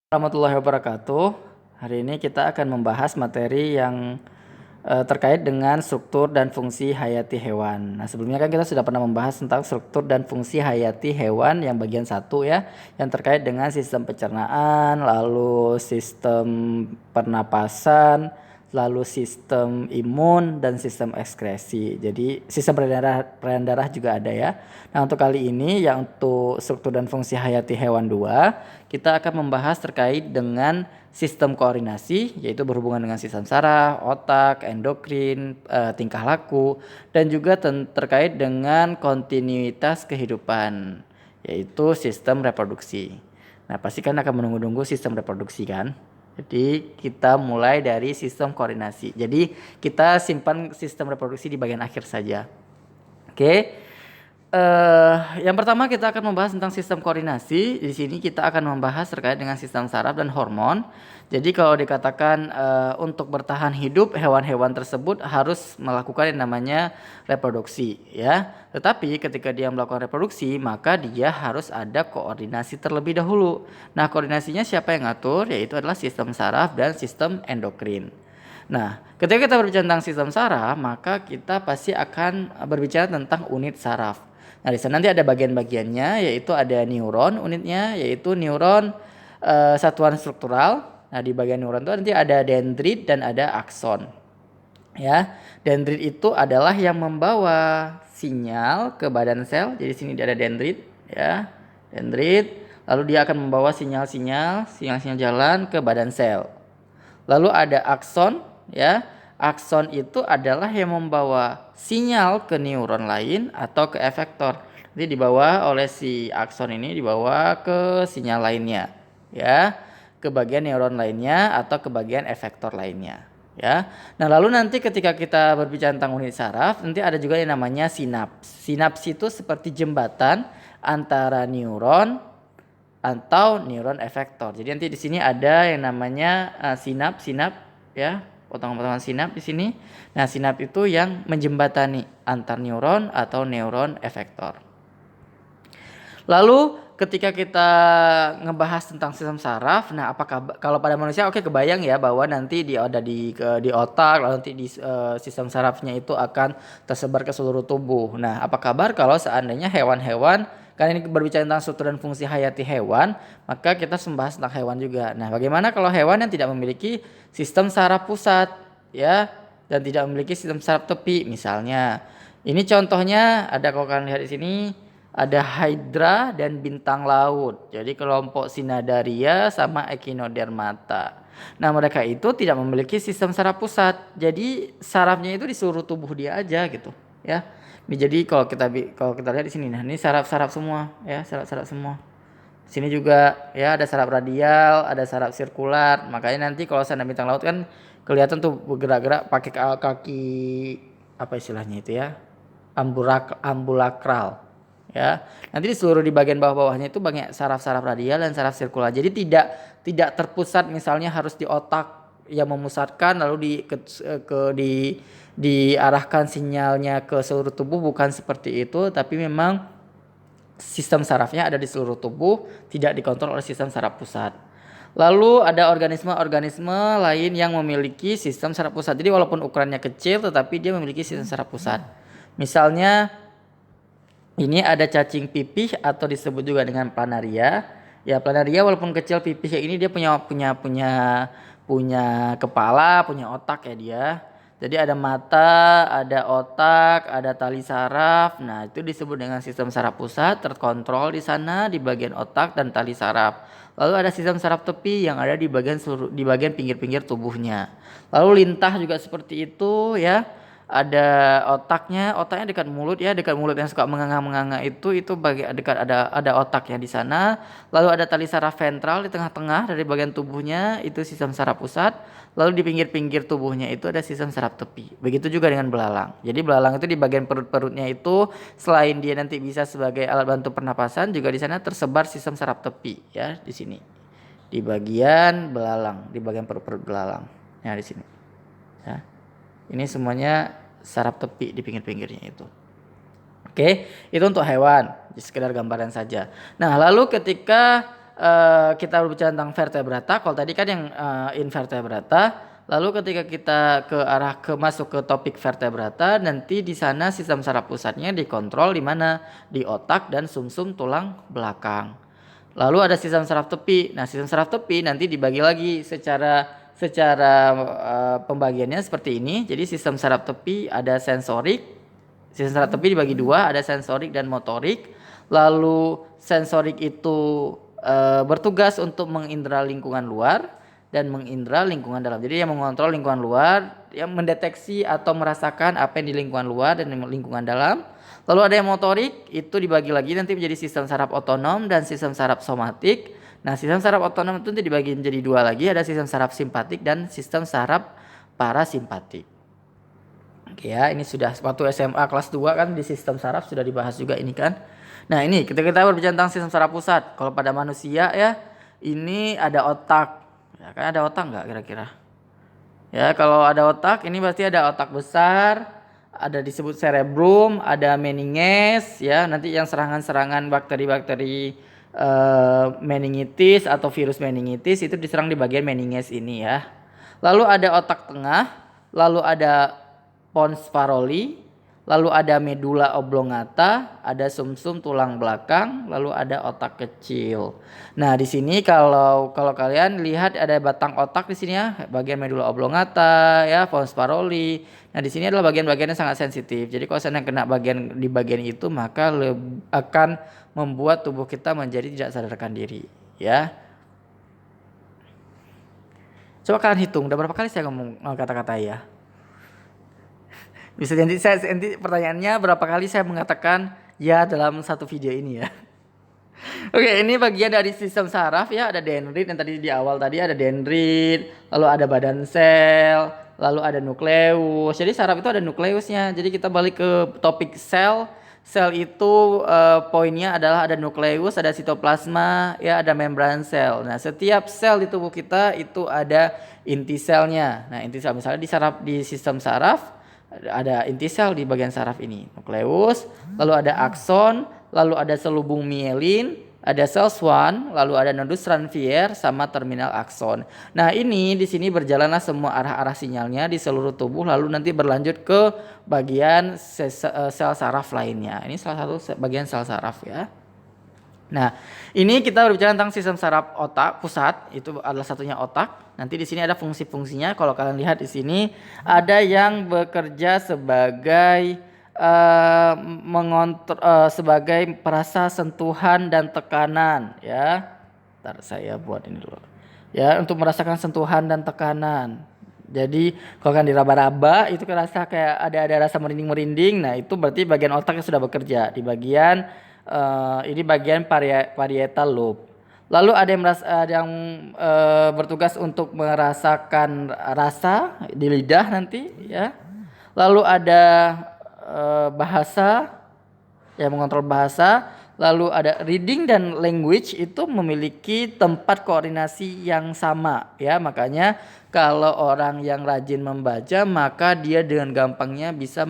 Warahmatullahi wabarakatuh. Hari ini kita akan membahas materi yang terkait dengan struktur dan fungsi hayati hewan. Nah, sebelumnya kan kita sudah pernah membahas tentang struktur dan fungsi hayati hewan yang bagian 1 ya, yang terkait dengan sistem pencernaan, lalu sistem pernapasan, lalu sistem imun dan sistem ekskresi. Jadi sistem peredaran darah juga ada ya. Nah, untuk kali ini yang untuk struktur dan fungsi hayati hewan 2, kita akan membahas terkait dengan sistem koordinasi, yaitu berhubungan dengan sistem saraf, otak, endokrin, tingkah laku, dan juga terkait dengan kontinuitas kehidupan, yaitu sistem reproduksi. Nah, pasti kan akan menunggu-nunggu sistem reproduksi kan? Jadi kita mulai dari sistem koordinasi. Jadi kita simpan sistem reproduksi di bagian akhir saja. Oke. Yang pertama kita akan membahas tentang sistem koordinasi. Di sini kita akan membahas terkait dengan sistem saraf dan hormon. Jadi kalau dikatakan untuk bertahan hidup, hewan-hewan tersebut harus melakukan yang namanya reproduksi, ya. Tetapi ketika dia melakukan reproduksi, maka dia harus ada koordinasi terlebih dahulu. Nah, koordinasinya siapa yang ngatur? Yaitu adalah sistem saraf dan sistem endokrin. Nah, ketika kita berbicara tentang sistem saraf, maka kita pasti akan berbicara tentang unit saraf. Nah, di sana nanti ada bagian-bagiannya, yaitu ada neuron unitnya, yaitu neuron satuan struktural. Nah, di bagian neuron itu nanti ada dendrit dan ada akson. Ya, dendrit itu adalah yang membawa sinyal ke badan sel. Jadi sini ada dendrit, ya, dendrit. Lalu dia akan membawa sinyal-sinyal jalan ke badan sel. Lalu ada akson, ya. Akson itu adalah yang membawa sinyal ke neuron lain atau ke efektor. Jadi dibawa oleh si akson ini dibawa ke sinyal lainnya, ya, ke bagian neuron lainnya atau ke bagian efektor lainnya, ya. Nah, lalu nanti ketika kita berbicara tentang unit saraf, nanti ada juga yang namanya sinaps. Sinaps itu seperti jembatan antara neuron atau neuron efektor. Jadi nanti di sini ada yang namanya sinap ya, potongan-potongan sinap di sini. Nah, sinap itu yang menjembatani antar neuron atau neuron efektor. Lalu ketika kita ngebahas tentang sistem saraf, nah apakah kalau pada manusia oke kebayang ya bahwa nanti ada di otak, lalu nanti di sistem sarafnya itu akan tersebar ke seluruh tubuh. Nah, apa kabar kalau seandainya hewan-hewan, kan ini berbicara tentang struktur dan fungsi hayati hewan, maka kita membahas tentang hewan juga. Nah, bagaimana kalau hewan yang tidak memiliki sistem saraf pusat, ya, dan tidak memiliki sistem saraf tepi misalnya. Ini contohnya ada, kalau kalian lihat di sini ada hydra dan bintang laut. Jadi kelompok Cnidaria sama Echinodermata. Nah, mereka itu tidak memiliki sistem saraf pusat. Jadi sarafnya itu di seluruh tubuh dia aja gitu, ya. Jadi kalau kita lihat di sini, nah ini saraf-saraf semua, ya, saraf-saraf semua. Di sini juga ya ada saraf radial, ada saraf sirkular. Makanya nanti kalau sana bintang laut kan kelihatan tuh bergerak-gerak pakai kaki, apa istilahnya itu ya? Ambulakral. Ya, nanti di seluruh di bagian bawah-bawahnya itu banyak saraf-saraf radial dan saraf sirkular. Jadi tidak terpusat misalnya harus di otak yang memusatkan lalu diarahkan sinyalnya ke seluruh tubuh, bukan seperti itu, tapi memang sistem sarafnya ada di seluruh tubuh, tidak dikontrol oleh sistem saraf pusat. Lalu ada organisme-organisme lain yang memiliki sistem saraf pusat. Jadi walaupun ukurannya kecil tetapi dia memiliki sistem saraf pusat. Misalnya ini ada cacing pipih atau disebut juga dengan planaria. Ya, planaria walaupun kecil pipih ini dia punya kepala, punya otak ya dia. Jadi ada mata, ada otak, ada tali saraf. Nah, itu disebut dengan sistem saraf pusat, terkontrol di sana di bagian otak dan tali saraf. Lalu ada sistem saraf tepi yang ada di bagian pinggir-pinggir tubuhnya. Lalu lintah juga seperti itu ya. Ada otaknya dekat mulut ya, dekat mulut yang suka menganga-menganga itu dekat ada otak ya di sana. Lalu ada tali saraf ventral di tengah-tengah dari bagian tubuhnya, itu sistem saraf pusat. Lalu di pinggir-pinggir tubuhnya itu ada sistem saraf tepi. Begitu juga dengan belalang. Jadi belalang itu di bagian perut-perutnya itu selain dia nanti bisa sebagai alat bantu pernapasan, juga di sana tersebar sistem saraf tepi ya di sini. Di bagian belalang, di bagian perut-perut belalang. Ya di sini. Ya. Ini semuanya saraf tepi di pinggir-pinggirnya itu. Oke, itu untuk hewan, sekedar gambaran saja. Nah, lalu ketika kita berbicara tentang vertebrata. Kalau tadi kan yang invertebrata. Lalu ketika kita masuk ke topik vertebrata, nanti di sana sistem saraf pusatnya dikontrol di mana? Di otak dan sumsum tulang belakang. Lalu ada sistem saraf tepi. Nah, sistem saraf tepi nanti dibagi lagi secara pembagiannya seperti ini. Jadi sistem saraf tepi ada sensorik. Sistem saraf tepi dibagi dua, ada sensorik dan motorik. Lalu sensorik itu bertugas untuk mengindra lingkungan luar dan mengindra lingkungan dalam. Jadi yang mengontrol lingkungan luar, yang mendeteksi atau merasakan apa yang di lingkungan luar dan lingkungan dalam. Lalu ada yang motorik, itu dibagi lagi nanti menjadi sistem saraf otonom dan sistem saraf somatik. Nah, sistem saraf otonom itu nanti dibagi menjadi dua lagi, ada sistem saraf simpatik dan sistem saraf parasimpatik. Oke ya, ini sudah waktu SMA kelas 2 kan di sistem saraf sudah dibahas juga ini kan. Nah, ini ketika kita berbicara tentang sistem saraf pusat, kalau pada manusia ya, ini ada otak. Ya, kan ada otak nggak kira-kira? Ya, kalau ada otak ini berarti ada otak besar, ada disebut cerebrum, ada meninges ya, nanti yang serangan-serangan bakteri-bakteri meningitis atau virus meningitis itu diserang di bagian meninges ini ya. Lalu ada otak tengah, lalu ada pons paroli, lalu ada medula oblongata, ada sumsum tulang belakang, lalu ada otak kecil. Nah, di sini kalau kalian lihat ada batang otak di sini ya, bagian medula oblongata ya, pons paroli. Nah, di sini adalah bagian-bagian yang sangat sensitif. Jadi kalau saya kena di bagian itu maka akan membuat tubuh kita menjadi tidak sadarkan diri, ya. Coba kalian hitung, udah berapa kali saya ngomong kata-kata ya? Bisa nanti pertanyaannya berapa kali saya mengatakan ya dalam satu video ini ya. Oke, ini bagian dari sistem saraf ya, ada dendrit yang tadi di awal tadi ada dendrit, lalu ada badan sel, lalu ada nukleus. Jadi saraf itu ada nukleusnya. Jadi kita balik ke topik sel. Sel itu poinnya adalah ada nukleus, ada sitoplasma, ya ada membran sel. Nah, setiap sel di tubuh kita itu ada inti selnya. Nah, inti sel misalnya di sistem saraf ada inti sel di bagian saraf ini, nukleus, lalu ada akson, lalu ada selubung mielin, ada sel Schwann, lalu ada nodus Ranvier sama terminal akson. Nah, ini di sini berjalanlah semua arah-arah sinyalnya di seluruh tubuh lalu nanti berlanjut ke bagian sel saraf lainnya. Ini salah satu bagian sel saraf ya. Nah, ini kita berbicara tentang sistem saraf otak pusat, itu adalah satunya otak. Nanti di sini ada fungsi-fungsinya. Kalau kalian lihat di sini ada yang bekerja sebagai sebagai perasa sentuhan dan tekanan, ya. Ntar saya buat ini dulu. Ya, untuk merasakan sentuhan dan tekanan. Jadi kalau kan diraba-raba itu kerasa kayak ada rasa merinding-merinding. Nah, itu berarti bagian otak yang sudah bekerja di bagian ini bagian parietal lobe. Lalu ada yang bertugas untuk merasakan rasa di lidah nanti ya. Lalu ada bahasa yang mengontrol bahasa. Lalu ada reading dan language itu memiliki tempat koordinasi yang sama ya. Makanya kalau orang yang rajin membaca maka dia dengan gampangnya bisa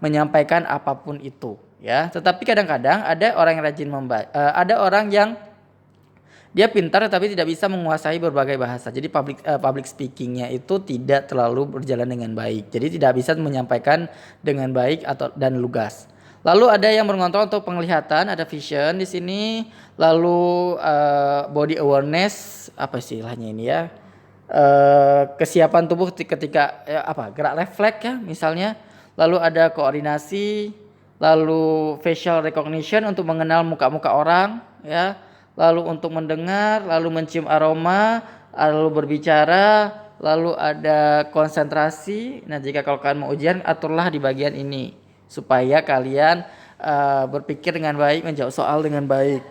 menyampaikan apapun itu. Ya, tetapi kadang-kadang ada orang yang rajin membaca, ada orang yang dia pintar tapi tidak bisa menguasai berbagai bahasa. Jadi public speakingnya itu tidak terlalu berjalan dengan baik. Jadi tidak bisa menyampaikan dengan baik dan lugas. Lalu ada yang mengontrol untuk penglihatan, ada vision di sini. Lalu body awareness, apa istilahnya ini ya? Kesiapan tubuh ketika gerak refleks ya misalnya. Lalu ada koordinasi. Lalu facial recognition untuk mengenal muka-muka orang ya, lalu untuk mendengar, lalu mencium aroma, lalu berbicara, lalu ada konsentrasi. Nah, jika kalau kalian mau ujian aturlah di bagian ini supaya kalian berpikir dengan baik, menjawab soal dengan baik.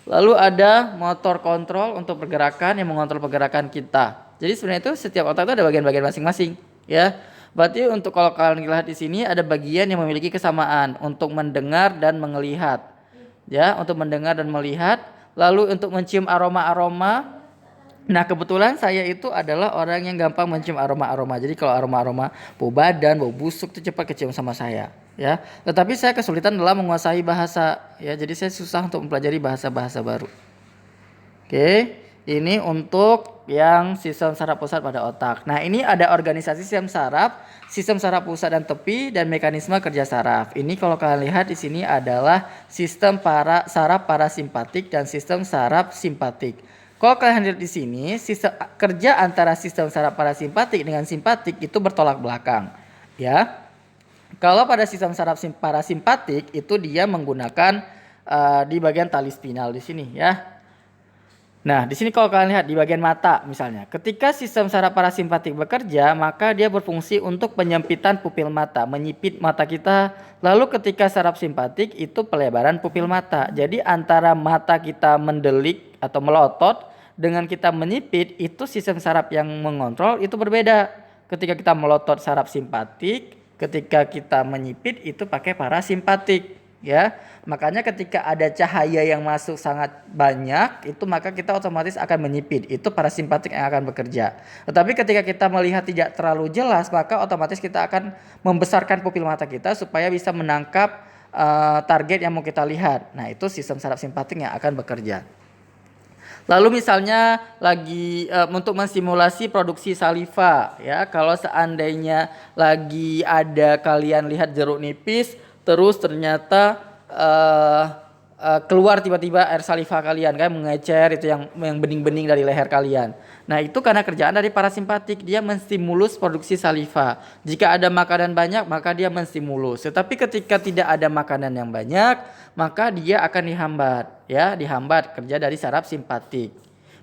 Lalu ada motor kontrol untuk pergerakan yang mengontrol pergerakan kita. Jadi sebenarnya itu setiap otak itu ada bagian-bagian masing-masing ya. Berarti untuk kalau kalian lihat di sini ada bagian yang memiliki kesamaan untuk mendengar dan melihat. Ya, untuk mendengar dan melihat, lalu untuk mencium aroma-aroma. Nah, kebetulan saya itu adalah orang yang gampang mencium aroma-aroma. Jadi kalau aroma-aroma bau badan, bau busuk itu cepat kecium sama saya, ya. Tetapi saya kesulitan dalam menguasai bahasa, ya. Jadi saya susah untuk mempelajari bahasa-bahasa baru. Oke, ini untuk yang sistem saraf pusat pada otak. Nah, ini ada organisasi sistem saraf pusat dan tepi, dan mekanisme kerja saraf. Ini kalau kalian lihat di sini adalah sistem saraf parasimpatik dan sistem saraf simpatik. Kalau kalian lihat di sini, sistem kerja antara sistem saraf parasimpatik dengan simpatik itu bertolak belakang, ya. Kalau pada sistem saraf parasimpatik itu dia menggunakan di bagian tali spinal di sini, ya. Nah, di sini kalau kalian lihat di bagian mata misalnya, ketika sistem saraf parasimpatik bekerja, maka dia berfungsi untuk penyempitan pupil mata, menyipit mata kita. Lalu ketika saraf simpatik itu pelebaran pupil mata. Jadi antara mata kita mendelik atau melotot dengan kita menyipit, itu sistem saraf yang mengontrol itu berbeda. Ketika kita melotot saraf simpatik, ketika kita menyipit itu pakai parasimpatik. Ya, makanya ketika ada cahaya yang masuk sangat banyak, itu maka kita otomatis akan menyipit. Itu parasimpatik yang akan bekerja. Tetapi ketika kita melihat tidak terlalu jelas, maka otomatis kita akan membesarkan pupil mata kita supaya bisa menangkap target yang mau kita lihat. Nah, itu sistem saraf simpatik yang akan bekerja. Lalu misalnya lagi untuk mensimulasi produksi saliva, ya, kalau seandainya lagi ada kalian lihat jeruk nipis, terus ternyata keluar tiba-tiba air saliva kalian kan mengecer, itu yang bening-bening dari leher kalian. Nah, itu karena kerjaan dari parasimpatik, dia menstimulus produksi saliva. Jika ada makanan banyak, maka dia menstimulus. Tetapi ketika tidak ada makanan yang banyak, maka dia akan dihambat kerja dari saraf simpatik.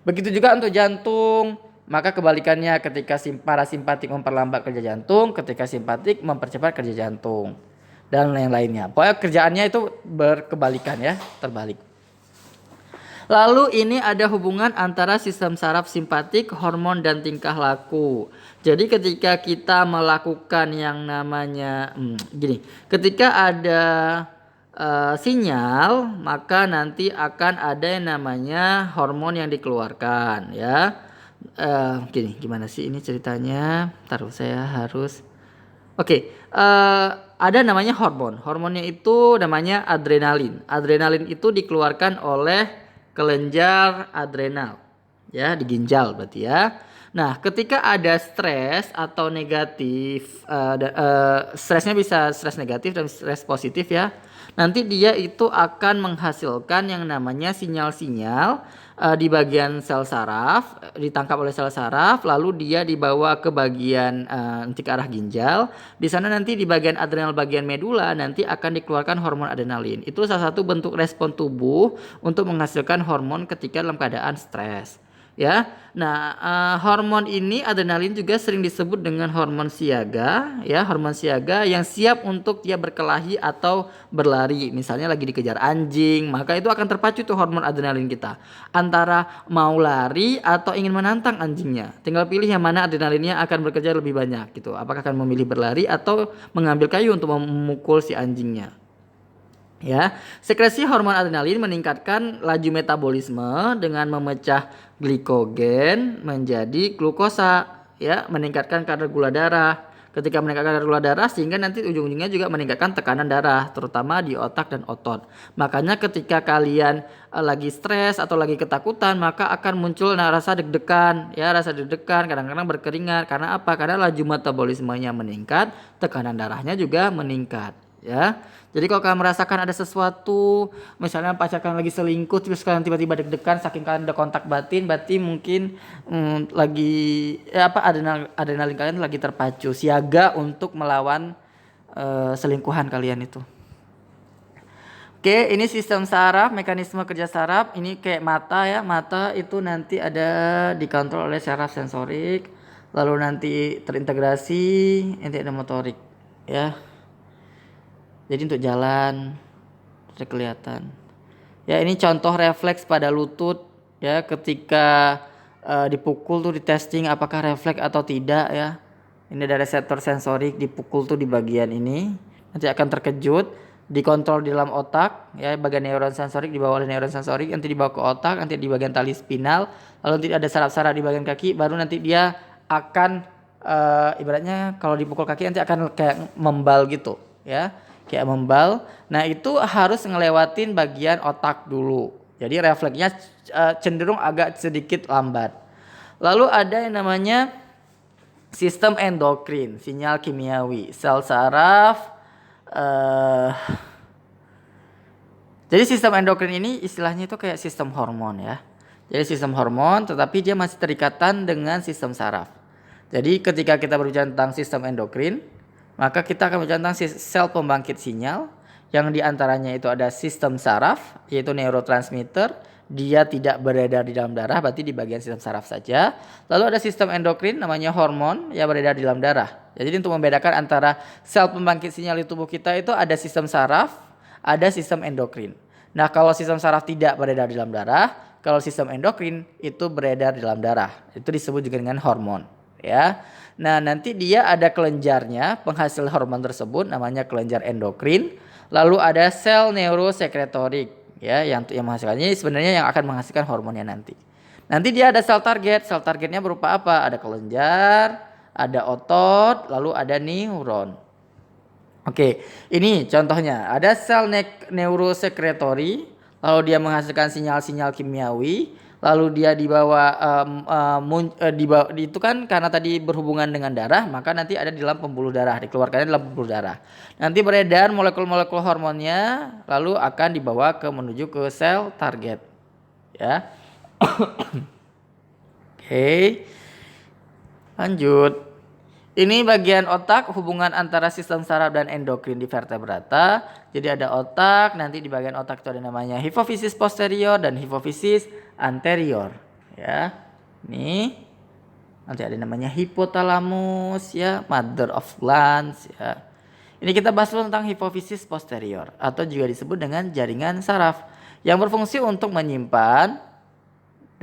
Begitu juga untuk jantung, maka kebalikannya, ketika parasimpatik memperlambat kerja jantung, ketika simpatik mempercepat kerja jantung, dan lain-lainnya. Pokoknya kerjaannya itu berkebalikan, ya, terbalik. Lalu ini ada hubungan antara sistem saraf simpatik, hormon, dan tingkah laku. Jadi ketika kita melakukan yang namanya ketika ada sinyal, maka nanti akan ada yang namanya hormon yang dikeluarkan, ya. Gimana sih ini ceritanya? Taruh saya harus. Ada namanya hormon. Hormonnya itu namanya adrenalin. Adrenalin itu dikeluarkan oleh kelenjar adrenal, ya, di ginjal berarti, ya. Nah, ketika ada stres atau negatif, stresnya bisa stres negatif dan stres positif, ya. Nanti dia itu akan menghasilkan yang namanya sinyal-sinyal di bagian sel saraf, ditangkap oleh sel saraf, lalu dia dibawa ke bagian nanti ke arah ginjal. Di sana nanti di bagian adrenal bagian medula nanti akan dikeluarkan hormon adrenalin. Itu salah satu bentuk respon tubuh untuk menghasilkan hormon ketika dalam keadaan stres. Ya, nah hormon ini adrenalin juga sering disebut dengan hormon siaga, ya, hormon siaga yang siap untuk dia berkelahi atau berlari. Misalnya lagi dikejar anjing, maka itu akan terpacu tuh hormon adrenalin kita antara mau lari atau ingin menantang anjingnya. Tinggal pilih yang mana adrenalinnya akan bekerja lebih banyak gitu. Apakah akan memilih berlari atau mengambil kayu untuk memukul si anjingnya. Ya, sekresi hormon adrenalin meningkatkan laju metabolisme dengan memecah glikogen menjadi glukosa, ya, meningkatkan kadar gula darah. Ketika meningkatkan kadar gula darah, sehingga nanti ujung-ujungnya juga meningkatkan tekanan darah, terutama di otak dan otot. Makanya ketika kalian lagi stres atau lagi ketakutan, maka akan muncul rasa deg-degan, ya, rasa deg-degan, kadang-kadang berkeringat. Karena apa? Karena laju metabolismenya meningkat, tekanan darahnya juga meningkat, ya. Jadi kalau kalian merasakan ada sesuatu, misalnya pacar kalian lagi selingkuh, terus kalian tiba-tiba deg-degan saking kalian ada kontak batin, berarti mungkin lagi adrenalin kalian lagi terpacu, siaga untuk melawan selingkuhan kalian itu. Oke, ini sistem saraf, mekanisme kerja saraf. Ini kayak mata, ya. Mata itu nanti ada dikontrol oleh saraf sensorik, lalu nanti terintegrasi nanti ada motorik, ya. Jadi untuk jalan sudah kelihatan. Ya, ini contoh refleks pada lutut, ya, ketika dipukul tuh di testing apakah refleks atau tidak, ya. Ini ada reseptor sensorik dipukul tuh di bagian ini. Nanti akan terkejut, dikontrol di dalam otak, ya, bagian neuron sensorik dibawa oleh neuron sensorik, nanti dibawa ke otak, nanti di bagian tali spinal, lalu nanti ada saraf-saraf di bagian kaki, baru nanti dia akan ibaratnya kalau dipukul kaki nanti akan kayak membal gitu, ya. Kayak membal. Nah, itu harus ngelewatin bagian otak dulu, Jadi refleksnya cenderung agak sedikit lambat. Lalu ada yang namanya sistem endokrin, sinyal kimiawi, sel saraf. Jadi sistem endokrin ini istilahnya itu kayak sistem hormon ya. Jadi sistem hormon tetapi dia masih terikatan dengan sistem saraf. Jadi ketika kita berbicara tentang sistem endokrin, maka kita akan berbicara tentang sel pembangkit sinyal yang diantaranya itu ada sistem saraf yaitu neurotransmitter. Dia tidak beredar di dalam darah, berarti di bagian sistem saraf saja. Lalu ada sistem endokrin namanya hormon yang beredar di dalam darah. Jadi untuk membedakan antara sel pembangkit sinyal di tubuh kita itu ada sistem saraf, ada sistem endokrin. Nah kalau sistem saraf tidak beredar di dalam darah, kalau sistem endokrin itu beredar di dalam darah. Itu disebut juga dengan hormon. Ya, nah nanti dia ada kelenjarnya penghasil hormon tersebut namanya kelenjar endokrin. Lalu ada sel neurosekretorik ya yang menghasilkannya sebenarnya yang akan menghasilkan hormonnya nanti. Nanti dia ada sel target. Sel targetnya berupa apa? Ada kelenjar, ada otot, lalu ada neuron. Oke, ini contohnya. Ada sel neurosekretori, lalu dia menghasilkan sinyal-sinyal kimiawi, lalu dia itu kan karena tadi berhubungan dengan darah, maka nanti ada di dalam pembuluh darah, dikeluarkannya dalam pembuluh darah. Nanti beredar molekul-molekul hormonnya, lalu akan dibawa menuju ke sel target. Ya. Oke. Lanjut. Ini bagian otak, hubungan antara sistem saraf dan endokrin di vertebrata. Jadi ada otak, nanti di bagian otak itu ada namanya hipofisis posterior dan hipofisis anterior. Ya, ini nanti ada namanya hipotalamus, ya, mother of glands. Ya. Ini kita bahas dulu tentang hipofisis posterior atau juga disebut dengan jaringan saraf yang berfungsi untuk menyimpan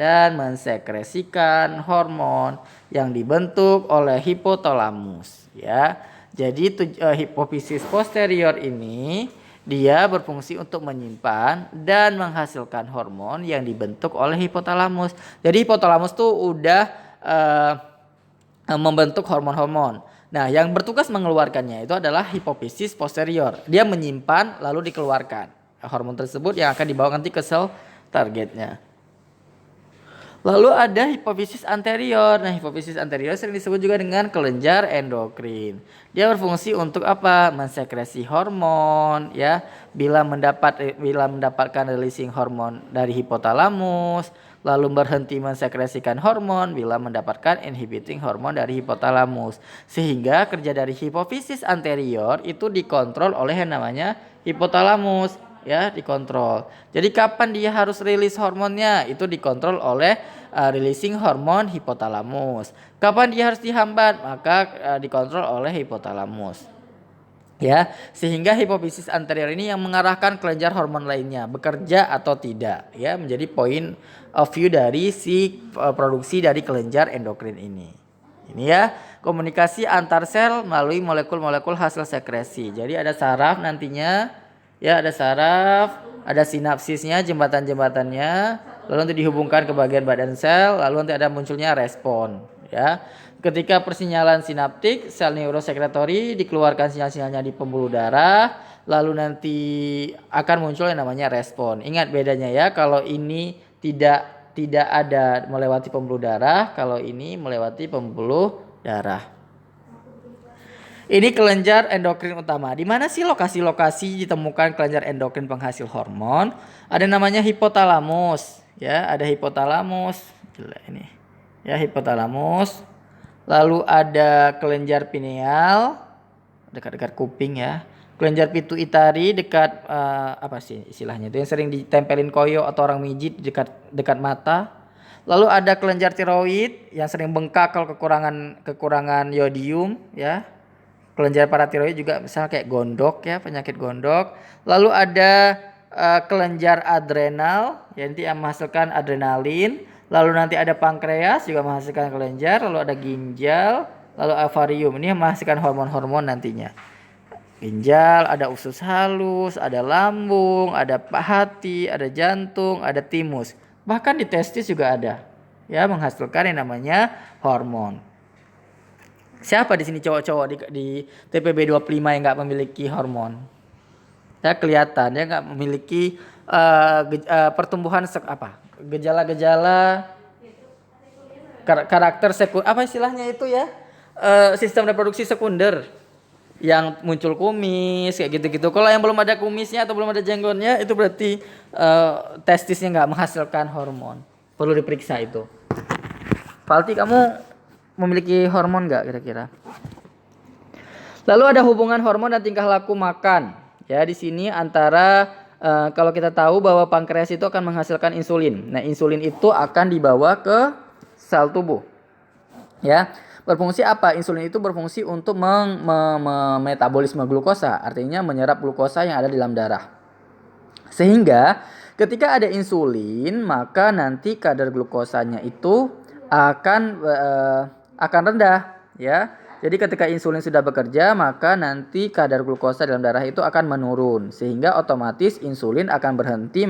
dan mensekresikan hormon yang dibentuk oleh hipotalamus ya. Jadi hipofisis posterior ini dia berfungsi untuk menyimpan dan menghasilkan hormon yang dibentuk oleh hipotalamus. Jadi hipotalamus tuh udah membentuk hormon-hormon. Nah, yang bertugas mengeluarkannya itu adalah hipofisis posterior. Dia menyimpan lalu dikeluarkan hormon tersebut yang akan dibawa nanti ke sel targetnya. Lalu ada hipofisis anterior. Nah, hipofisis anterior sering disebut juga dengan kelenjar endokrin. Dia berfungsi untuk apa? Mensekresi hormon, ya. Bila mendapatkan releasing hormon dari hipotalamus, lalu berhenti mensekresikan hormon bila mendapatkan inhibiting hormon dari hipotalamus. Sehingga kerja dari hipofisis anterior itu dikontrol oleh yang namanya hipotalamus. Ya, dikontrol. Jadi kapan dia harus rilis hormonnya itu dikontrol oleh releasing hormon hipotalamus. Kapan dia harus dihambat maka dikontrol oleh hipotalamus. Ya, sehingga hipofisis anterior ini yang mengarahkan kelenjar hormon lainnya bekerja atau tidak, ya, menjadi point of view dari si produksi dari kelenjar endokrin ini. Ini ya, komunikasi antar sel melalui molekul-molekul hasil sekresi. Jadi ada saraf nantinya. Ya, ada saraf, ada sinapsisnya, jembatan-jembatannya, lalu nanti dihubungkan ke bagian badan sel, lalu nanti ada munculnya respon. Ya, ketika persinyalan sinaptik, sel neurosekretori dikeluarkan sinyal-sinyalnya di pembuluh darah, lalu nanti akan muncul yang namanya respon. Ingat bedanya ya, kalau ini tidak ada melewati pembuluh darah, kalau ini melewati pembuluh darah. Ini kelenjar endokrin utama. Di mana sih lokasi-lokasi ditemukan kelenjar endokrin penghasil hormon? Ada namanya hipotalamus, ya, ada hipotalamus. Gila ini. Ya, hipotalamus. Lalu ada kelenjar pineal dekat-dekat kuping ya. Kelenjar pituitari dekat apa sih istilahnya itu yang sering ditempelin koyo atau orang mijit dekat mata. Lalu ada kelenjar tiroid yang sering bengkak kalau kekurangan yodium ya. Kelenjar paratiroid juga misalnya kayak gondok ya, penyakit gondok. Lalu ada kelenjar adrenal yang menghasilkan adrenalin. Lalu nanti ada pankreas juga menghasilkan kelenjar. Lalu ada ginjal, lalu ovarium ini yang menghasilkan hormon-hormon nantinya. Ginjal, ada usus halus, ada lambung, ada hati, ada jantung, ada timus. Bahkan di testis juga ada ya menghasilkan yang namanya hormon. Siapa di sini cowok-cowok di TPB 25 yang nggak memiliki hormon? Ya kelihatan dia nggak memiliki pertumbuhan gejala-gejala karakter apa istilahnya itu ya, sistem reproduksi sekunder yang muncul kumis kayak gitu-gitu. Kalau yang belum ada kumisnya atau belum ada jenggotnya itu berarti testisnya nggak menghasilkan hormon, perlu diperiksa itu. Falti, kamu memiliki hormon nggak kira-kira? Lalu ada hubungan hormon dan tingkah laku makan. Ya, di sini antara kalau kita tahu bahwa pankreas itu akan menghasilkan insulin. Nah, insulin itu akan dibawa ke sel tubuh. Ya, berfungsi apa? Insulin itu berfungsi untuk metabolisme glukosa, artinya menyerap glukosa yang ada di dalam darah. Sehingga ketika ada insulin, maka nanti kadar glukosanya itu akan rendah, ya. Jadi ketika insulin sudah bekerja, maka nanti kadar glukosa dalam darah itu akan menurun, sehingga otomatis insulin akan berhenti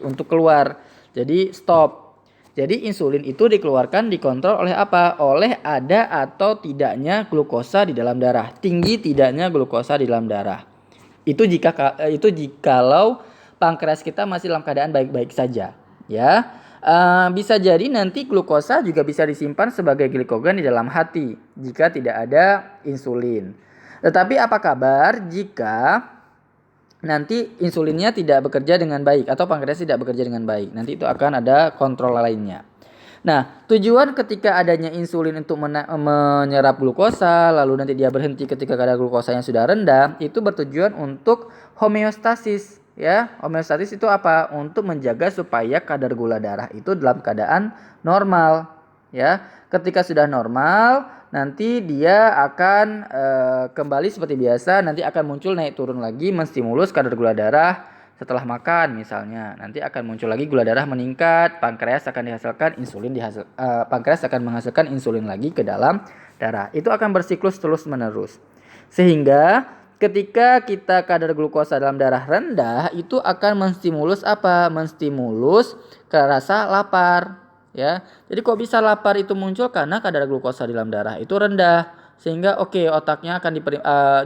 untuk keluar. Jadi stop. Jadi insulin itu dikeluarkan dikontrol oleh apa? Oleh ada atau tidaknya glukosa di dalam darah, tinggi tidaknya glukosa di dalam darah. Itu jikalau pankreas kita masih dalam keadaan baik-baik saja, ya. Bisa jadi nanti glukosa juga bisa disimpan sebagai glikogen di dalam hati jika tidak ada insulin. Tetapi apa kabar jika nanti insulinnya tidak bekerja dengan baik atau pankreas tidak bekerja dengan baik? Nanti itu akan ada kontrol lainnya. Nah, tujuan ketika adanya insulin untuk menyerap glukosa, lalu nanti dia berhenti ketika kadar glukosanya sudah rendah, itu bertujuan untuk homeostasis. Ya, homeostatis itu apa? Untuk menjaga supaya kadar gula darah itu dalam keadaan normal. Ya, ketika sudah normal, nanti dia akan kembali seperti biasa. Nanti akan muncul naik turun lagi, menstimulus kadar gula darah setelah makan misalnya. Nanti akan muncul lagi gula darah meningkat, pankreas akan menghasilkan insulin lagi ke dalam darah. Itu akan bersiklus terus menerus. Sehingga ketika kita kadar glukosa dalam darah rendah, itu akan menstimulus apa? Menstimulus rasa lapar, ya. Jadi kok bisa lapar itu muncul? Karena kadar glukosa di dalam darah itu rendah. Sehingga otaknya akan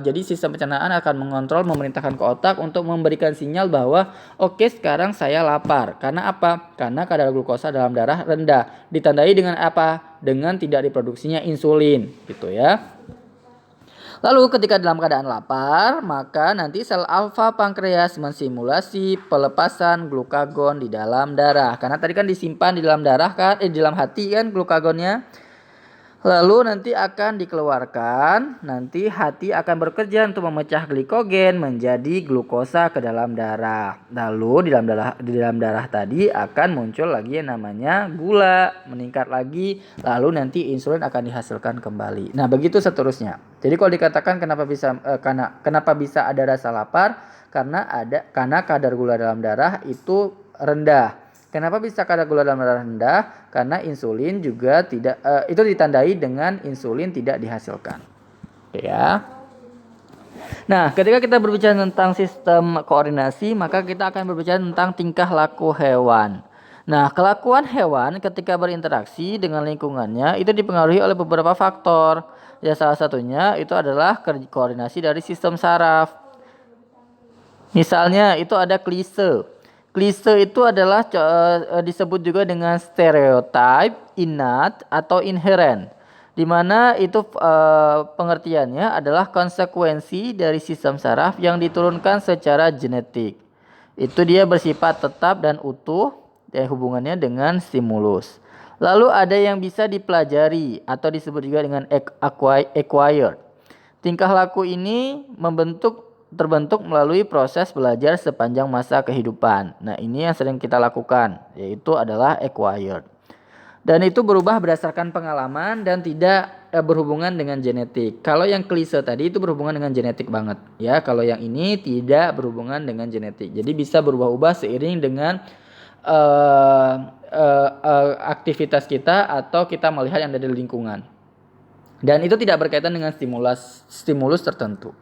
jadi sistem pencernaan akan mengontrol, memerintahkan ke otak untuk memberikan sinyal bahwa sekarang saya lapar. Karena apa? Karena kadar glukosa dalam darah rendah. Ditandai dengan apa? Dengan tidak diproduksinya insulin, gitu ya. Lalu ketika dalam keadaan lapar, maka nanti sel alfa pankreas mensimulasi pelepasan glukagon di dalam darah. Karena tadi kan disimpan di dalam darah kan, di dalam hati kan glukagonnya. Lalu nanti akan dikeluarkan, nanti hati akan bekerja untuk memecah glikogen menjadi glukosa ke dalam darah. Lalu di dalam darah tadi akan muncul lagi yang namanya gula, meningkat lagi, lalu nanti insulin akan dihasilkan kembali. Nah, begitu seterusnya. Jadi kalau dikatakan kenapa bisa ada rasa lapar? Karena kadar gula dalam darah itu rendah. Kenapa bisa kadar gula dalam darah rendah? Karena insulin juga itu ditandai dengan insulin tidak dihasilkan. Ya. Nah, ketika kita berbicara tentang sistem koordinasi, maka kita akan berbicara tentang tingkah laku hewan. Nah, kelakuan hewan ketika berinteraksi dengan lingkungannya itu dipengaruhi oleh beberapa faktor. Ya, salah satunya itu adalah koordinasi dari sistem saraf. Misalnya itu ada klise. Klise itu adalah disebut juga dengan stereotype, innate, atau inherent. Di mana itu pengertiannya adalah konsekuensi dari sistem saraf yang diturunkan secara genetik. Itu dia bersifat tetap dan utuh dan hubungannya dengan stimulus. Lalu ada yang bisa dipelajari atau disebut juga dengan acquired. Tingkah laku ini terbentuk melalui proses belajar sepanjang masa kehidupan. Nah, ini yang sering kita lakukan, yaitu adalah acquired. Dan itu berubah berdasarkan pengalaman dan tidak berhubungan dengan genetik. Kalau yang klise tadi itu berhubungan dengan genetik banget, ya. Kalau yang ini tidak berhubungan dengan genetik. Jadi bisa berubah-ubah seiring dengan aktivitas kita atau kita melihat yang ada di lingkungan. Dan itu tidak berkaitan dengan stimulus tertentu.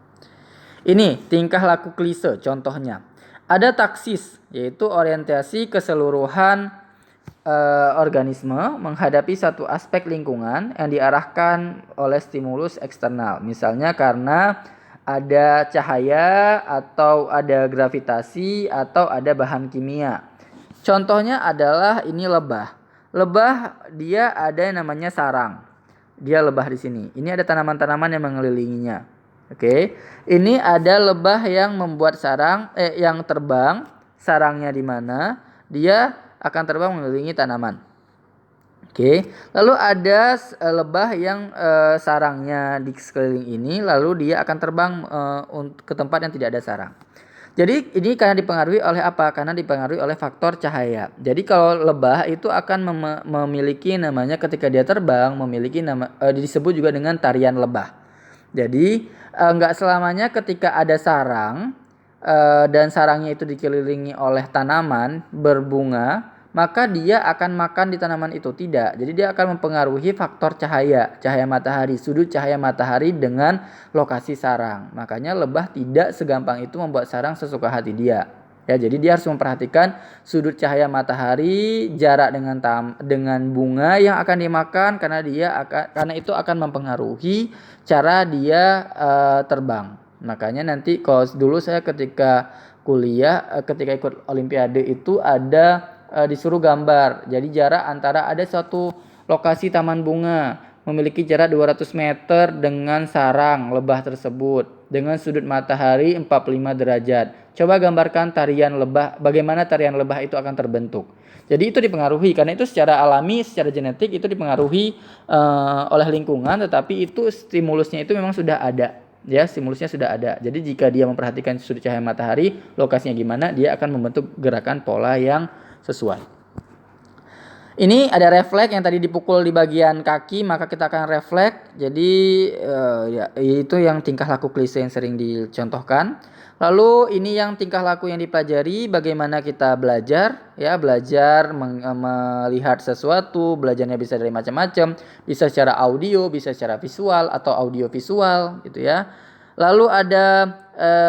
Ini tingkah laku klise contohnya. Ada taksis, yaitu orientasi keseluruhan organisme menghadapi satu aspek lingkungan yang diarahkan oleh stimulus eksternal. Misalnya karena ada cahaya atau ada gravitasi atau ada bahan kimia. Contohnya adalah ini lebah. Lebah dia ada yang namanya sarang. Dia lebah di sini. Ini ada tanaman-tanaman yang mengelilinginya. Oke. Ini ada lebah yang membuat sarang yang terbang. Sarangnya di mana? Dia akan terbang mengelilingi tanaman. Oke. Lalu ada lebah yang sarangnya di sekeliling ini, lalu dia akan terbang ke tempat yang tidak ada sarang. Jadi ini karena dipengaruhi oleh apa? Karena dipengaruhi oleh faktor cahaya. Jadi kalau lebah itu akan memiliki namanya ketika dia terbang memiliki nama disebut juga dengan tarian lebah. Jadi nggak selamanya ketika ada sarang dan sarangnya itu dikelilingi oleh tanaman berbunga, maka dia akan makan di tanaman itu. Tidak. Jadi dia akan mempengaruhi faktor cahaya matahari, sudut cahaya matahari dengan lokasi sarang. Makanya lebah tidak segampang itu membuat sarang sesuka hati dia. Ya, jadi dia harus memperhatikan sudut cahaya matahari, jarak dengan bunga yang akan dimakan karena itu akan mempengaruhi cara dia terbang. Makanya nanti kalau dulu saya ketika kuliah, ketika ikut olimpiade itu ada disuruh gambar. Jadi jarak antara ada suatu lokasi taman bunga memiliki jarak 200 meter dengan sarang lebah tersebut dengan sudut matahari 45 derajat. Coba gambarkan tarian lebah, bagaimana tarian lebah itu akan terbentuk. Jadi itu dipengaruhi karena itu secara alami, secara genetik itu dipengaruhi oleh lingkungan, tetapi itu stimulusnya itu memang sudah ada. Ya, stimulusnya sudah ada. Jadi jika dia memperhatikan sudut cahaya matahari, lokasinya gimana, dia akan membentuk gerakan pola yang sesuai. Ini ada refleks yang tadi dipukul di bagian kaki, maka kita akan refleks. Jadi ya itu yang tingkah laku klise yang sering dicontohkan. Lalu ini yang tingkah laku yang dipelajari, bagaimana kita belajar, ya belajar melihat sesuatu, belajarnya bisa dari macam-macam, bisa secara audio, bisa secara visual atau audio visual, gitu ya. Lalu ada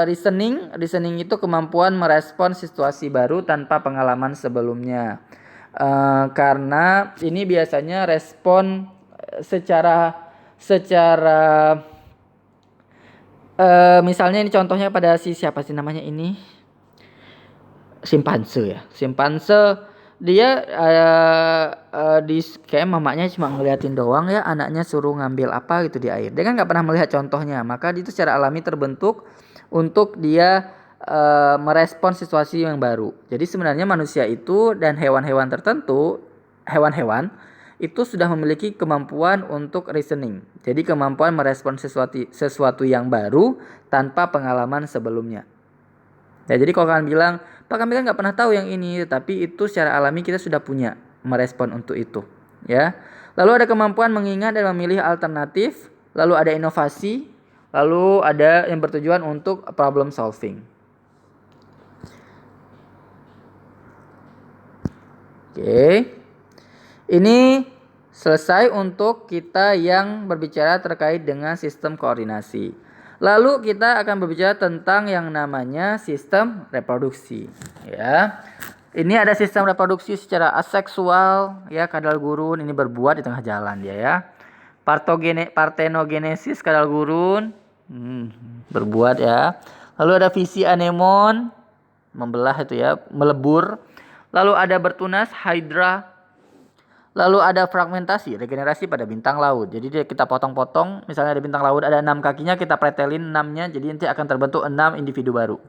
reasoning itu kemampuan merespon situasi baru tanpa pengalaman sebelumnya. Karena ini biasanya respon secara misalnya ini contohnya pada siapa sih namanya ini, simpanse ya. Simpanse dia di kayak mamanya cuma ngeliatin doang ya, anaknya suruh ngambil apa gitu di air. Dia kan nggak pernah melihat contohnya, maka itu secara alami terbentuk untuk dia merespon situasi yang baru. Jadi sebenarnya manusia itu dan hewan-hewan tertentu, hewan-hewan itu sudah memiliki kemampuan untuk reasoning. Jadi kemampuan merespon sesuatu yang baru tanpa pengalaman sebelumnya. Ya, jadi kalau kalian bilang, Pak kami kan nggak pernah tahu yang ini, tapi itu secara alami kita sudah punya merespon untuk itu. Ya. Lalu ada kemampuan mengingat dan memilih alternatif, lalu ada inovasi, lalu ada yang bertujuan untuk problem solving. Oke. Ini selesai untuk kita yang berbicara terkait dengan sistem koordinasi. Lalu kita akan berbicara tentang yang namanya sistem reproduksi, ya. Ini ada sistem reproduksi secara aseksual, ya, kadal gurun ini berbuat di tengah jalan dia ya. Partenogenesis kadal gurun berbuat ya. Lalu ada visi anemon membelah itu ya, melebur. Lalu ada bertunas hydra. Lalu ada fragmentasi, regenerasi pada bintang laut. Jadi kita potong-potong, misalnya ada bintang laut ada 6 kakinya, kita pretelin 6-nya, jadi nanti akan terbentuk 6 individu baru.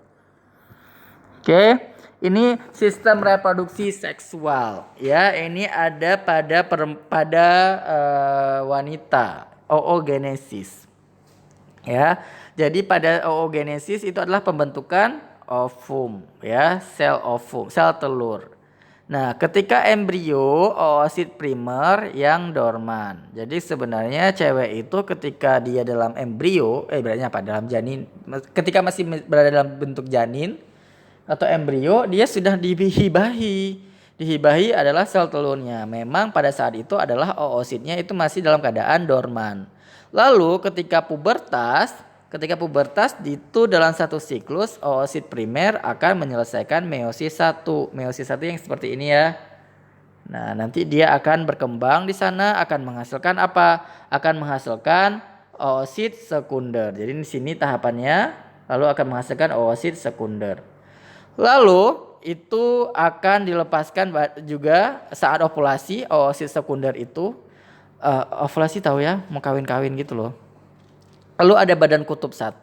Oke, ini sistem reproduksi seksual. Ya, ini ada pada wanita, oogenesis. Ya, jadi pada oogenesis itu adalah pembentukan ovum, ya, sel ovum, sel telur. Nah, ketika embrio oosit primer yang dorman. Jadi sebenarnya cewek itu ketika dia dalam embrio, berarti apa? Dalam janin, ketika masih berada dalam bentuk janin atau embrio, dia sudah dihibahi. Dihibahi adalah sel telurnya. Memang pada saat itu adalah oositnya itu masih dalam keadaan dorman. Lalu ketika pubertas itu dalam satu siklus oosit primer akan menyelesaikan meiosis 1. Meiosis 1 yang seperti ini ya. Nah, nanti dia akan berkembang di sana, akan menghasilkan apa? Akan menghasilkan oosit sekunder. Jadi di sini tahapannya lalu akan menghasilkan oosit sekunder. Lalu itu akan dilepaskan juga saat ovulasi. Oosit sekunder itu ovulasi tahu ya, mau kawin-kawin gitu loh. Lalu ada badan kutub 1.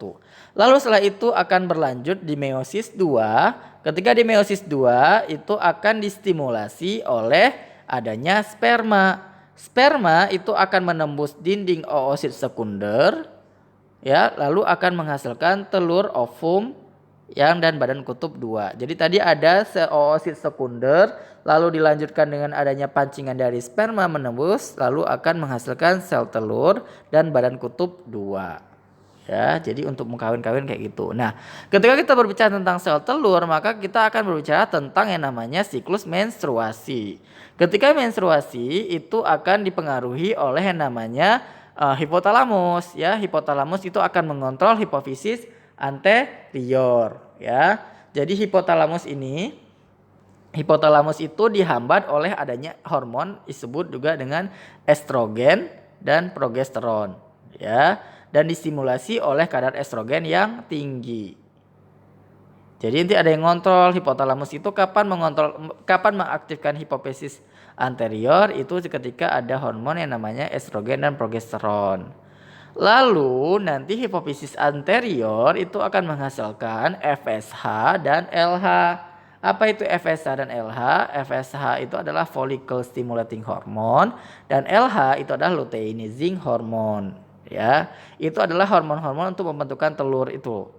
Lalu setelah itu akan berlanjut di meiosis 2. Ketika di meiosis 2 itu akan distimulasi oleh adanya sperma. Sperma itu akan menembus dinding oosit sekunder, ya, lalu akan menghasilkan telur ovum yang dan badan kutub 2. Jadi tadi ada oosit sekunder, lalu dilanjutkan dengan adanya pancingan dari sperma menembus, lalu akan menghasilkan sel telur dan badan kutub 2. Ya, jadi untuk mengkawin-kawin kayak gitu. Nah, ketika kita berbicara tentang sel telur, maka kita akan berbicara tentang yang namanya siklus menstruasi. Ketika menstruasi itu akan dipengaruhi oleh yang namanya hipotalamus, ya. Hipotalamus itu akan mengontrol hipofisis anterior, ya. Jadi hipotalamus itu dihambat oleh adanya hormon disebut juga dengan estrogen dan progesteron, ya, dan distimulasi oleh kadar estrogen yang tinggi. Jadi nanti ada yang ngontrol hipotalamus itu kapan mengaktifkan hipofisis anterior itu ketika ada hormon yang namanya estrogen dan progesteron. Lalu nanti hipofisis anterior itu akan menghasilkan FSH dan LH. Apa itu FSH dan LH? FSH itu adalah follicle stimulating hormone dan LH itu adalah luteinizing hormone. Ya, itu adalah hormon-hormon untuk pembentukan telur itu.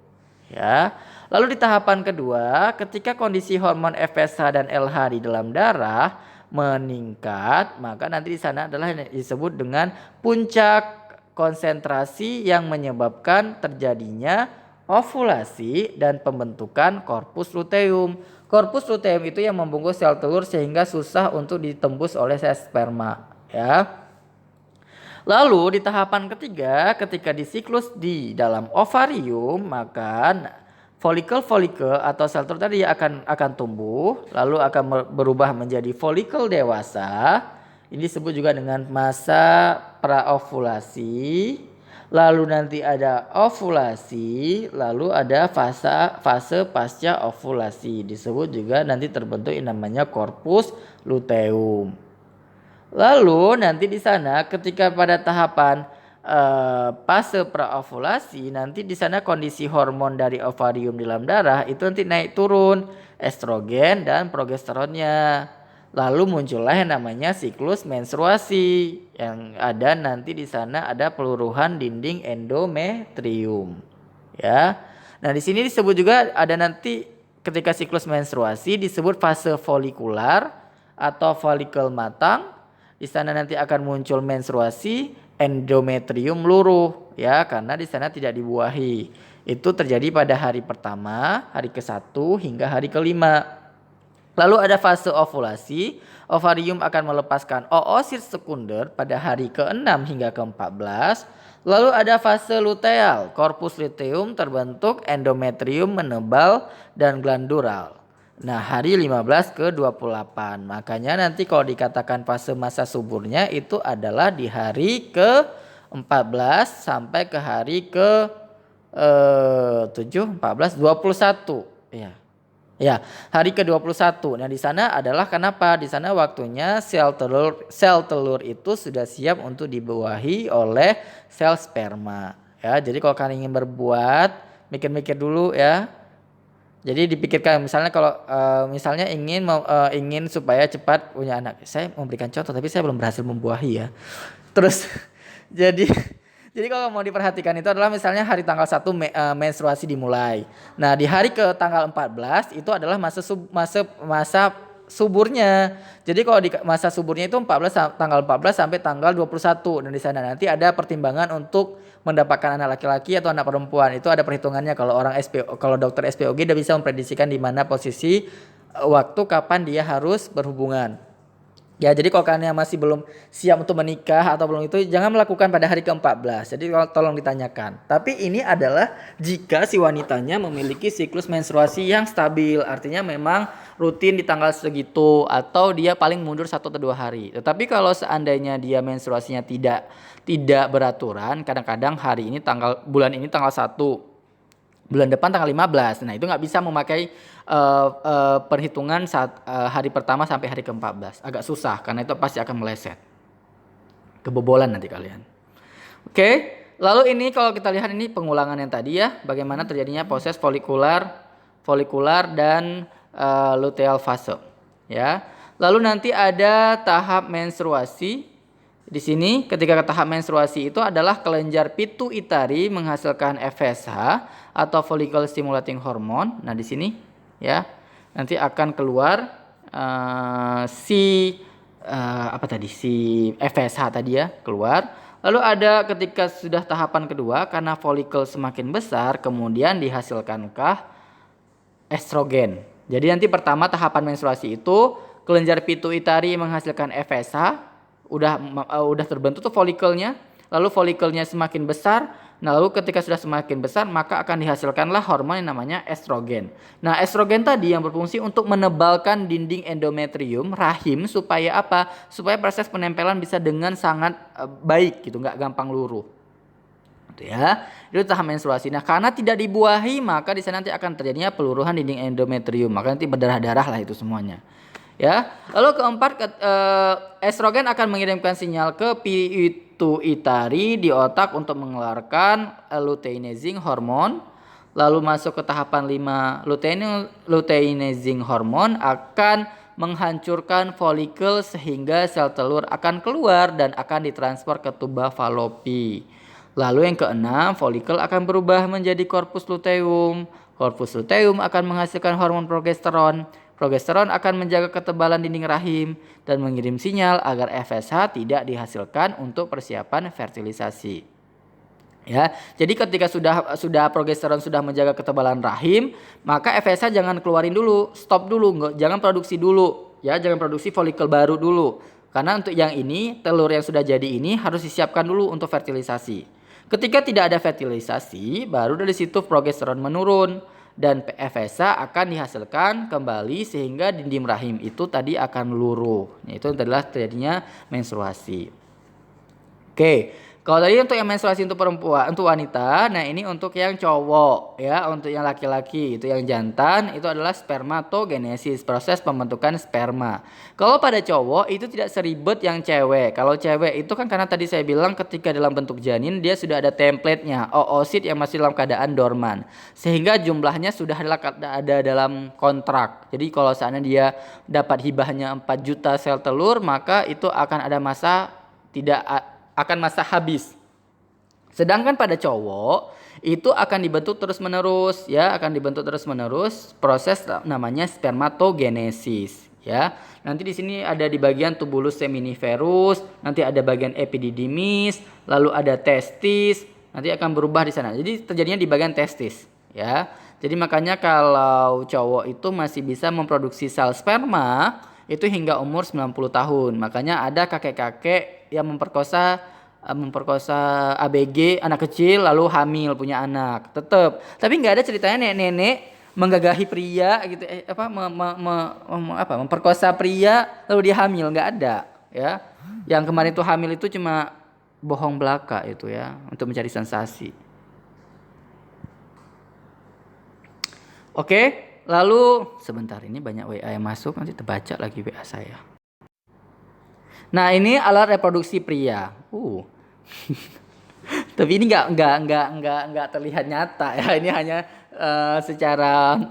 Ya. Lalu di tahapan kedua, ketika kondisi hormon FSH dan LH di dalam darah meningkat, maka nanti di sana adalah yang disebut dengan puncak konsentrasi yang menyebabkan terjadinya ovulasi dan pembentukan korpus luteum. Korpus luteum itu yang membungkus sel telur sehingga susah untuk ditembus oleh sel sperma, ya. Lalu di tahapan ketiga, ketika di siklus di dalam ovarium, maka folikel-folikel atau sel telur tadi akan tumbuh, lalu akan berubah menjadi folikel dewasa. Ini disebut juga dengan masa praovulasi. Lalu nanti ada ovulasi, lalu ada fase pasca ovulasi. Disebut juga nanti terbentuk yang namanya korpus luteum. Lalu nanti di sana ketika pada tahapan fase praovulasi, nanti di sana kondisi hormon dari ovarium di dalam darah itu nanti naik turun estrogen dan progesteronnya. Lalu muncullah yang namanya siklus menstruasi yang ada nanti di sana ada peluruhan dinding endometrium, ya. Nah, di sini disebut juga ada nanti ketika siklus menstruasi disebut fase folikular atau folikel matang. Di sana nanti akan muncul menstruasi, endometrium luruh, ya, karena di sana tidak dibuahi. Itu terjadi pada hari pertama, hari ke-1 hingga hari ke-5. Lalu ada fase ovulasi, ovarium akan melepaskan oosit sekunder pada hari ke-6 hingga ke-14. Lalu ada fase luteal, korpus luteum terbentuk, endometrium menebal dan glandural. Nah, hari 15 ke 28. Makanya nanti kalau dikatakan fase masa suburnya itu adalah di hari ke-14 sampai ke hari ke-7, 14, 21. Ya. Ya, hari ke-21. Nah, di sana adalah kenapa? Di sana waktunya sel telur itu sudah siap untuk dibuahi oleh sel sperma. Ya, jadi kalau kalian ingin berbuat, mikir-mikir dulu ya. Jadi dipikirkan misalnya kalau misalnya ingin supaya cepat punya anak. Saya memberikan contoh tapi saya belum berhasil membuahi ya. Terus jadi kalau mau diperhatikan itu adalah misalnya hari tanggal 1 menstruasi dimulai. Nah, di hari ke tanggal 14 itu adalah masa suburnya. Jadi kalau di masa suburnya itu tanggal 14 sampai tanggal 21. Dan di sana nanti ada pertimbangan untuk mendapatkan anak laki-laki atau anak perempuan. Itu ada perhitungannya kalau dokter SPOG dia bisa memprediksikan di mana posisi waktu kapan dia harus berhubungan. Ya, jadi kalau kalian masih belum siap untuk menikah atau belum itu jangan melakukan pada hari ke-14. Jadi tolong ditanyakan. Tapi ini adalah jika si wanitanya memiliki siklus menstruasi yang stabil. Artinya memang rutin di tanggal segitu atau dia paling mundur 1 atau 2 hari. Tetapi kalau seandainya dia menstruasinya tidak beraturan, kadang-kadang hari ini bulan ini tanggal 1, bulan depan tanggal 15. Nah, itu nggak bisa memakai perhitungan saat hari pertama sampai hari ke-14. Agak susah karena itu pasti akan meleset. Kebobolan nanti kalian. Oke, lalu ini kalau kita lihat ini pengulangan yang tadi ya, bagaimana terjadinya proses folikular dan luteal fase, ya. Lalu nanti ada tahap menstruasi. Di sini ketika tahap menstruasi itu adalah kelenjar pituitari menghasilkan FSH atau follicle stimulating hormone. Nah, di sini ya, nanti akan keluar si FSH tadi ya, keluar. Lalu ada ketika sudah tahapan kedua, karena folikel semakin besar, kemudian dihasilkankah estrogen. Jadi nanti pertama tahapan menstruasi itu kelenjar pituitari menghasilkan FSH, udah terbentuk tuh folikelnya, lalu folikelnya semakin besar. Nah, lalu ketika sudah semakin besar maka akan dihasilkanlah hormon yang namanya estrogen. Nah, estrogen tadi yang berfungsi untuk menebalkan dinding endometrium rahim supaya apa? Supaya proses penempelan bisa dengan sangat baik gitu, nggak gampang luruh. Gitu ya. Itu tahap menstruasi. Nah, karena tidak dibuahi maka di sana nanti akan terjadinya peluruhan dinding endometrium. Maka nanti berdarah-darah lah itu semuanya. Ya. Lalu keempat, estrogen akan mengirimkan sinyal ke pituitari di otak untuk mengeluarkan luteinizing hormon. Lalu masuk ke tahapan 5, luteinizing hormon akan menghancurkan folikel sehingga sel telur akan keluar dan akan ditransfer ke tuba falopi. Lalu yang keenam, folikel akan berubah menjadi korpus luteum. Korpus luteum akan menghasilkan hormon progesteron. Progesteron akan menjaga ketebalan dinding rahim dan mengirim sinyal agar FSH tidak dihasilkan untuk persiapan fertilisasi. Ya, jadi ketika sudah progesteron sudah menjaga ketebalan rahim, maka FSH jangan keluarin dulu, stop dulu, jangan produksi dulu, ya, jangan produksi folikel baru dulu. Karena untuk yang ini, telur yang sudah jadi ini harus disiapkan dulu untuk fertilisasi. Ketika tidak ada fertilisasi, baru dari situ progesteron menurun dan FSH akan dihasilkan kembali sehingga dinding rahim itu tadi akan luruh. Itu adalah terjadinya menstruasi. Oke. Kalau tadi untuk yang menstruasi untuk perempuan, untuk wanita, nah ini untuk yang cowok ya, untuk yang laki-laki itu yang jantan itu adalah spermatogenesis, proses pembentukan sperma. Kalau pada cowok itu tidak seribet yang cewek. Kalau cewek itu kan karena tadi saya bilang ketika dalam bentuk janin dia sudah ada template-nya, oosit yang masih dalam keadaan dorman. Sehingga jumlahnya sudah ada dalam kontrak. Jadi kalau seandainya dia dapat hibahnya 4 juta sel telur, maka itu akan ada masa akan masa habis. Sedangkan pada cowok itu akan dibentuk terus-menerus ya, akan dibentuk terus-menerus proses namanya spermatogenesis ya. Nanti di sini ada di bagian tubulus seminiferus, nanti ada bagian epididymis, lalu ada testis, nanti akan berubah di sana. Jadi terjadinya di bagian testis ya. Jadi makanya kalau cowok itu masih bisa memproduksi sel sperma itu hingga umur 90 tahun. Makanya ada kakek-kakek yang memperkosa ABG anak kecil lalu hamil punya anak. Tapi nggak ada ceritanya nenek-nenek menggagahi pria gitu memperkosa pria lalu dia hamil, nggak ada ya. Yang kemarin itu hamil itu cuma bohong belaka itu ya, untuk mencari sensasi. Oke. Lalu sebentar, ini banyak WA yang masuk, nanti terbaca lagi WA saya. Nah, ini alat reproduksi pria. Tapi ini nggak terlihat nyata ya. Ini hanya secara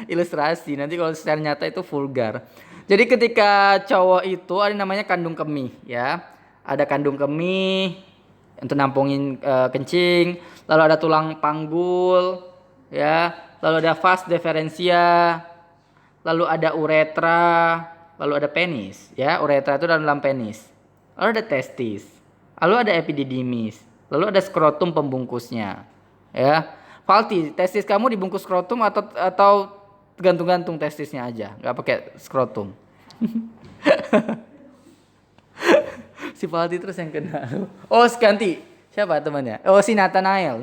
ilustrasi. Nanti kalau secara nyata itu vulgar. Jadi ketika cowok itu ada namanya kandung kemih ya. Ada kandung kemih untuk nampungin kencing, lalu ada tulang panggul ya. Lalu ada vas deferentia, lalu ada uretra, lalu ada penis, ya. Uretra itu dalam penis. Lalu ada testis, lalu ada epididymis, lalu ada skrotum pembungkusnya, ya. Falti, testis kamu dibungkus skrotum atau gantung-gantung testisnya aja, nggak pakai skrotum. Si Falti terus yang kena. Oh, ganti. Siapa temannya? Oh, si Nathanael.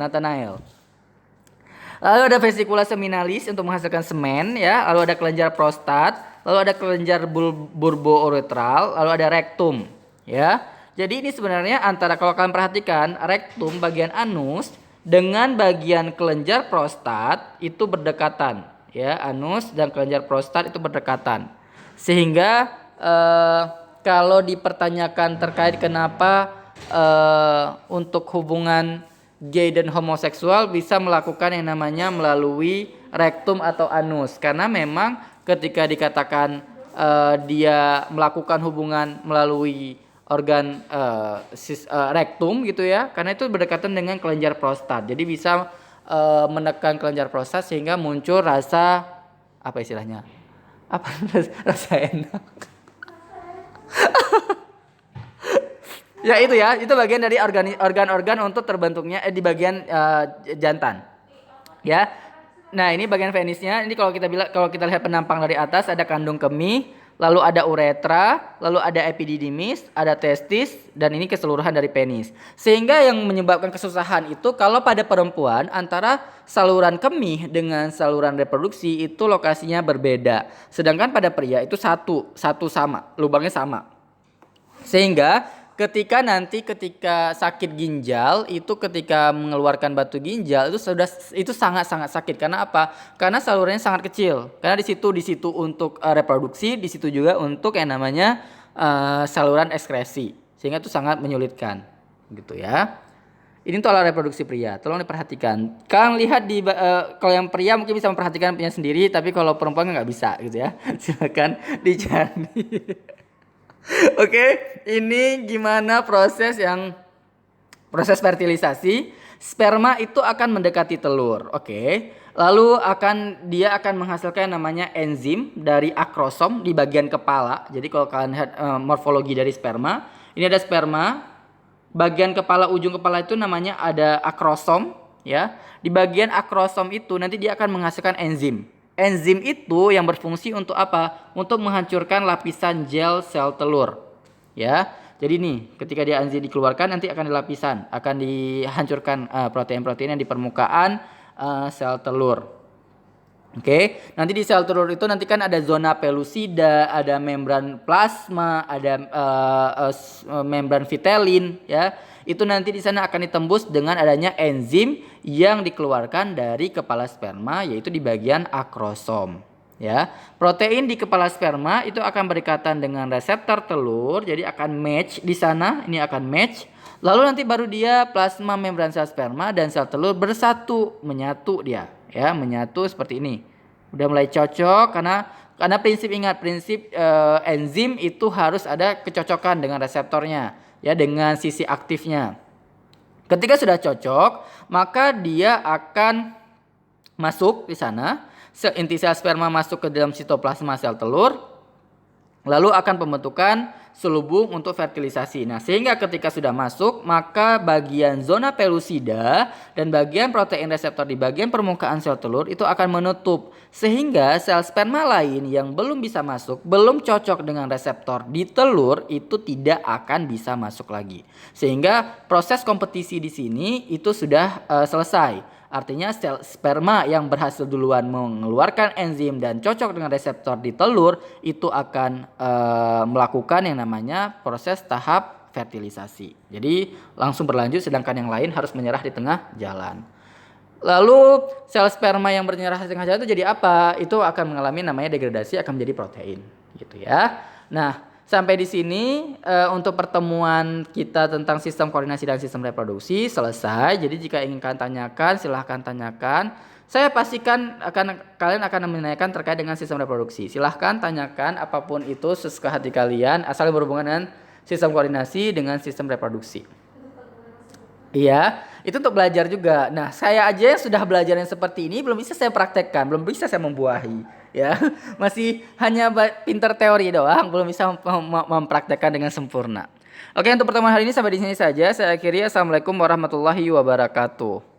Lalu ada vesicula seminalis untuk menghasilkan semen ya. Lalu ada kelenjar prostat, lalu ada kelenjar bulbo-uretral, lalu ada rektum ya. Jadi ini sebenarnya antara, kalau kalian perhatikan, rektum bagian anus dengan bagian kelenjar prostat itu berdekatan ya. Anus dan kelenjar prostat itu berdekatan. Sehingga kalau dipertanyakan terkait kenapa untuk hubungan gay dan homoseksual bisa melakukan yang namanya melalui rektum atau anus, karena memang ketika dikatakan dia melakukan hubungan melalui organ rektum gitu ya, karena itu berdekatan dengan kelenjar prostat, jadi bisa menekan kelenjar prostat sehingga muncul rasa apa istilahnya, apa rasa enak. Ya itu ya, itu bagian dari organ-organ untuk terbentuknya di bagian jantan. Ya. Nah, ini bagian penisnya. Ini kalau kita lihat penampang dari atas, ada kandung kemih, lalu ada uretra, lalu ada epididymis, ada testis, dan ini keseluruhan dari penis. Sehingga yang menyebabkan kesusahan itu kalau pada perempuan antara saluran kemih dengan saluran reproduksi itu lokasinya berbeda. Sedangkan pada pria itu satu sama, lubangnya sama. Sehingga ketika sakit ginjal itu, ketika mengeluarkan batu ginjal itu sangat sakit. Karena apa? Karena salurannya sangat kecil. Karena di situ untuk reproduksi, di situ juga untuk yang namanya saluran ekskresi. Sehingga itu sangat menyulitkan, gitu ya. Ini untuk alat reproduksi pria. Tolong diperhatikan. Kalian lihat kalau yang pria mungkin bisa memperhatikan punya sendiri, tapi kalau perempuan nggak bisa, gitu ya. Silakan dicari. Oke, ini gimana proses fertilisasi. Sperma itu akan mendekati telur. Oke. Lalu dia akan menghasilkan yang namanya enzim dari akrosom di bagian kepala. Jadi kalau kalian lihat morfologi dari sperma, ini ada sperma. Bagian kepala, ujung kepala itu namanya ada akrosom ya. Di bagian akrosom itu nanti dia akan menghasilkan enzim. Enzim itu yang berfungsi untuk apa? Untuk menghancurkan lapisan gel sel telur. Ya. Jadi nih, ketika dia enzim dikeluarkan nanti akan dihancurkan protein-protein yang di permukaan sel telur. Oke, nanti di sel telur itu nanti kan ada zona pellucida, ada membran plasma, ada membran vitelin ya. Itu nanti di sana akan ditembus dengan adanya enzim yang dikeluarkan dari kepala sperma, yaitu di bagian akrosom. Ya, protein di kepala sperma itu akan berdekatan dengan reseptor telur, jadi akan match di sana. Ini akan match. Lalu nanti baru dia plasma membran sel sperma dan sel telur menyatu dia, ya, menyatu seperti ini. Udah mulai cocok karena prinsip enzim itu harus ada kecocokan dengan reseptornya. Ya, dengan sisi aktifnya. Ketika sudah cocok, maka dia akan masuk di sana. Inti sel sperma masuk ke dalam sitoplasma sel telur, lalu akan pembentukan selubung untuk fertilisasi. Nah, sehingga ketika sudah masuk, maka bagian zona pellucida dan bagian protein reseptor di bagian permukaan sel telur itu akan menutup. Sehingga sel sperma lain yang belum bisa masuk, belum cocok dengan reseptor di telur itu tidak akan bisa masuk lagi. Sehingga proses kompetisi di sini itu sudah selesai. Artinya sel sperma yang berhasil duluan mengeluarkan enzim dan cocok dengan reseptor di telur itu akan melakukan yang namanya proses tahap fertilisasi. Jadi langsung berlanjut, sedangkan yang lain harus menyerah di tengah jalan. Lalu sel sperma yang menyerah di tengah jalan itu jadi apa? Itu akan mengalami namanya degradasi, akan menjadi protein, gitu ya. Nah, sampai di sini untuk pertemuan kita tentang sistem koordinasi dan sistem reproduksi selesai. Jadi jika ingin kalian tanyakan, silahkan tanyakan. Saya pastikan kalian akan menanyakan terkait dengan sistem reproduksi. Silahkan tanyakan apapun itu sesuka hati kalian, asal berhubungan dengan sistem koordinasi dengan sistem reproduksi. Iya, itu untuk belajar juga. Nah, saya aja yang sudah belajar yang seperti ini belum bisa saya praktekkan, belum bisa saya membuahi, ya. Masih hanya pintar teori doang, belum bisa mempraktekkan dengan sempurna. Oke, untuk pertemuan hari ini sampai di sini saja. Saya akhiri. Assalamualaikum warahmatullahi wabarakatuh.